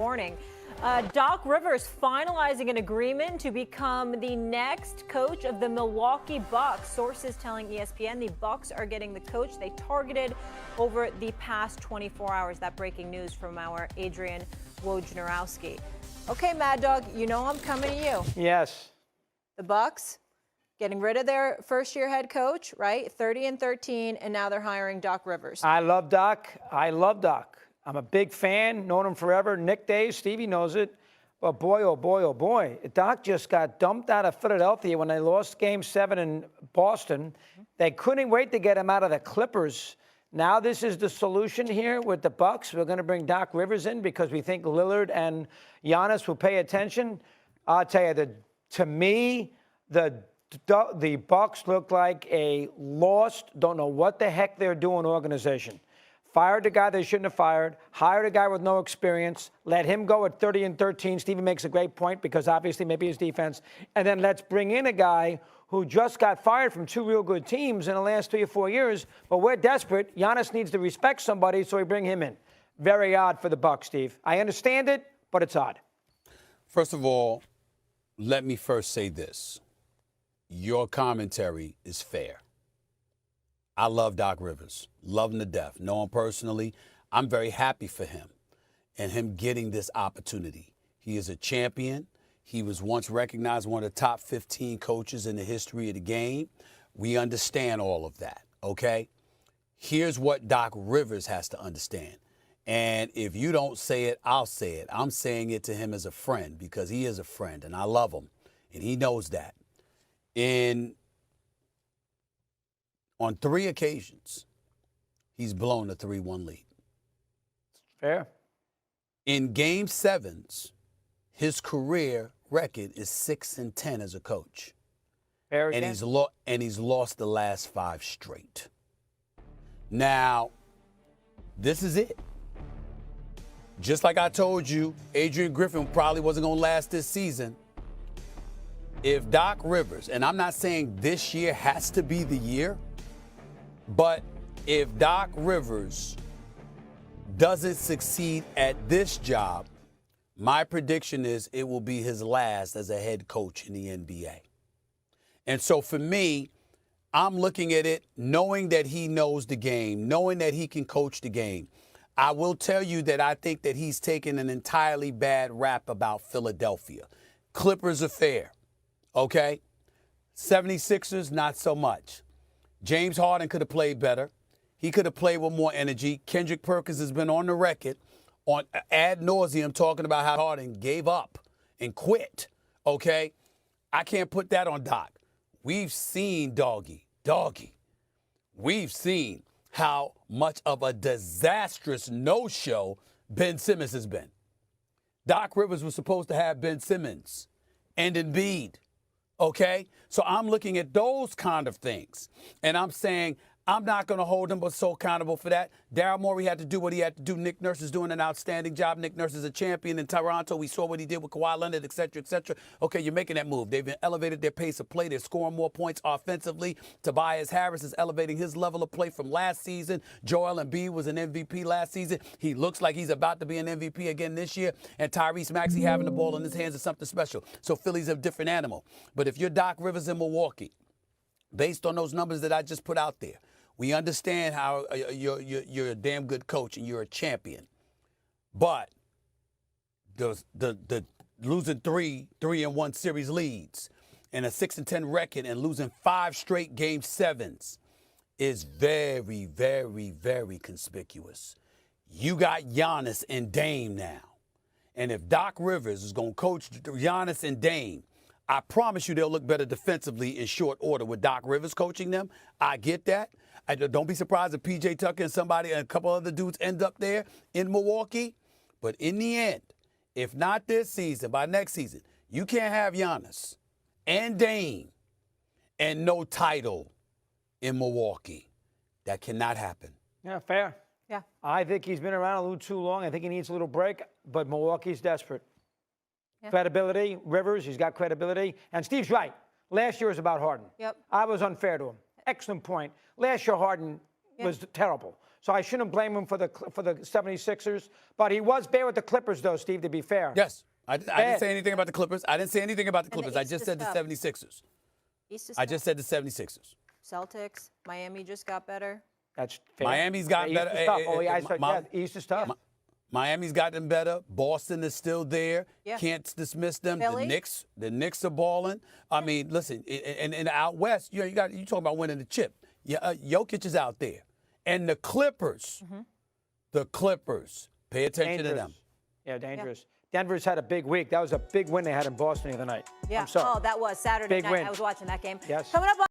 Morning. Doc Rivers finalizing an agreement to become the next coach of the Milwaukee Bucks. Sources telling ESPN the Bucks are getting the coach they targeted over the past 24 hours. That breaking news from our Adrian Wojnarowski. Okay, Mad Dog, you know I'm coming to you. Yes. The Bucks getting rid of their first-year head coach, right? 30-13, and now they're hiring Doc Rivers. I love Doc. I'm a big fan, known him forever. Nick Days, Stevie knows it. But boy, oh boy, oh boy. Doc just got dumped out of Philadelphia when they lost Game 7 in Boston. They couldn't wait to get him out of the Clippers. Now this is the solution here with the Bucks. We're going to bring Doc Rivers in because we think Lillard and Giannis will pay attention. I'll tell you, to me, the Bucks look like a lost, don't know what the heck they're doing organization. Fired the guy they shouldn't have fired, hired a guy with no experience, let him go at 30-13. Stevie makes a great point because obviously maybe his defense. And then let's bring in a guy who just got fired from two real good teams in the last 3 or 4 years. But we're desperate. Giannis needs to respect somebody, so we bring him in. Very odd for the Bucks, Steve. I understand it, but it's odd. First of all, let me first say this. Your commentary is fair. I love Doc Rivers, love him to death, know him personally. I'm very happy for him and him getting this opportunity. He is a champion. He was once recognized one of the top 15 coaches in the history of the game. We understand all of that, okay? Here's what Doc Rivers has to understand. And if you don't say it, I'll say it. I'm saying it to him as a friend because he is a friend and I love him and he knows that. On 3 occasions, he's blown a 3-1 lead. Fair. In Game 7s, his career record is 6-10 as a coach. Fair and again. he's lost the last 5 straight. Now, this is it. Just like I told you, Adrian Griffin probably wasn't going to last this season. If Doc Rivers, and I'm not saying this year has to be the year, but if Doc Rivers doesn't succeed at this job, my prediction is it will be his last as a head coach in the NBA. And so for me, I'm looking at it knowing that he knows the game, knowing that he can coach the game. I will tell you that I think that he's taken an entirely bad rap about Philadelphia. Clippers are fair, okay? 76ers, not so much. James Harden could have played better. He could have played with more energy. Kendrick Perkins has been on the record on ad nauseum talking about how Harden gave up and quit, okay? I can't put that on Doc. We've seen Doggy. We've seen how much of a disastrous no-show Ben Simmons has been. Doc Rivers was supposed to have Ben Simmons and Embiid. Okay, so I'm looking at those kind of things, and I'm saying I'm not going to hold him but so accountable for that. Daryl Morey had to do what he had to do. Nick Nurse is doing an outstanding job. Nick Nurse is a champion in Toronto. We saw what he did with Kawhi Leonard, et cetera, et cetera. Okay, you're making that move. They've elevated their pace of play. They're scoring more points offensively. Tobias Harris is elevating his level of play from last season. Joel Embiid was an MVP last season. He looks like he's about to be an MVP again this year. And Tyrese Maxey having the ball in his hands is something special. So Philly's a different animal. But if you're Doc Rivers in Milwaukee, based on those numbers that I just put out there, we understand how you're a damn good coach and you're a champion. But the losing 3-1 series leads and a 6-10 record and losing 5 straight Game 7s is very, very, very conspicuous. You got Giannis and Dame now. And if Doc Rivers is going to coach Giannis and Dame, I promise you they'll look better defensively in short order with Doc Rivers coaching them. I get that. Don't be surprised if P.J. Tucker and somebody and a couple other dudes end up there in Milwaukee. But in the end, if not this season, by next season, you can't have Giannis and Dame and no title in Milwaukee. That cannot happen. Yeah, fair. Yeah. I think he's been around a little too long. I think he needs a little break, but Milwaukee's desperate. Yeah. Credibility, Rivers, he's got credibility. And Steve's right. Last year was about Harden. Yep. I was unfair to him. Excellent point. Last year, Harden was terrible. So I shouldn't blame him for the 76ers. But he was bad with the Clippers, though, Steve, to be fair. Yes. I didn't say anything about the Clippers. I didn't say anything about the Clippers. I East just is said the tough. 76ers. East is I tough. just said the 76ers. Celtics, Miami just got better. That's fair. Miami's gotten East better. is tough. Oh, yeah, I said, Ma- yeah, East is tough. Miami's gotten better. Boston is still there. Yeah. Can't dismiss them. Philly? The Knicks are balling. I mean, listen, and out west, you talking about winning the chip. Yeah, Jokic is out there, and the Clippers. The Clippers. Pay attention to them. Yeah, dangerous. Denver's had a big week. That was a big win they had in Boston the other night. Yeah. I'm sorry. Oh, that was Saturday Big night. win. I was watching that game. Yes. Coming up on